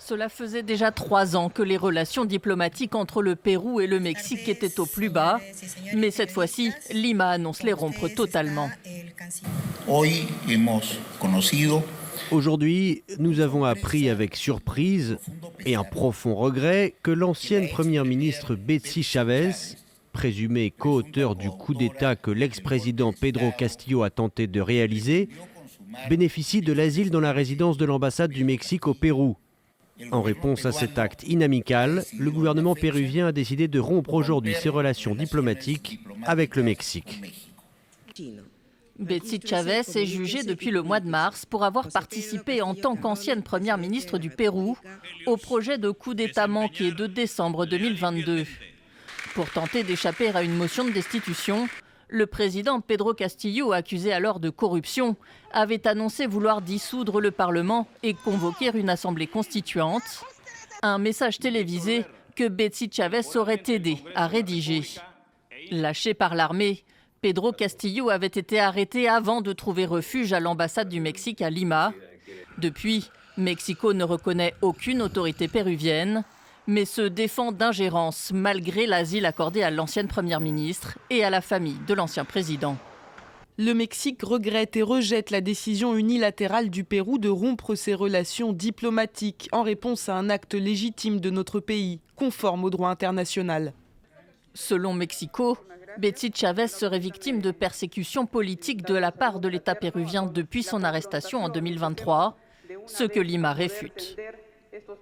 Cela faisait déjà 3 ans que les relations diplomatiques entre le Pérou et le Mexique étaient au plus bas. Mais cette fois-ci, Lima annonce les rompre totalement. Aujourd'hui, nous avons appris avec surprise et un profond regret que l'ancienne première ministre Betsy Chavez, présumée co-auteure du coup d'État que l'ex-président Pedro Castillo a tenté de réaliser, bénéficie de l'asile dans la résidence de l'ambassade du Mexique au Pérou. En réponse à cet acte inamical, le gouvernement péruvien a décidé de rompre aujourd'hui ses relations diplomatiques avec le Mexique. Betsy Chavez est jugée depuis le mois de mars pour avoir participé en tant qu'ancienne première ministre du Pérou au projet de coup d'État manqué de décembre 2022. Pour tenter d'échapper à une motion de destitution, le président Pedro Castillo, accusé alors de corruption, avait annoncé vouloir dissoudre le Parlement et convoquer une assemblée constituante. Un message télévisé que Betsy Chavez aurait aidé à rédiger. Lâché par l'armée, Pedro Castillo avait été arrêté avant de trouver refuge à l'ambassade du Mexique à Lima. Depuis, Mexico ne reconnaît aucune autorité péruvienne, mais se défend d'ingérence malgré l'asile accordé à l'ancienne première ministre et à la famille de l'ancien président. Le Mexique regrette et rejette la décision unilatérale du Pérou de rompre ses relations diplomatiques en réponse à un acte légitime de notre pays, conforme au droit international. Selon Mexico, Betsy Chavez serait victime de persécutions politiques de la part de l'État péruvien depuis son arrestation en 2023, ce que Lima réfute.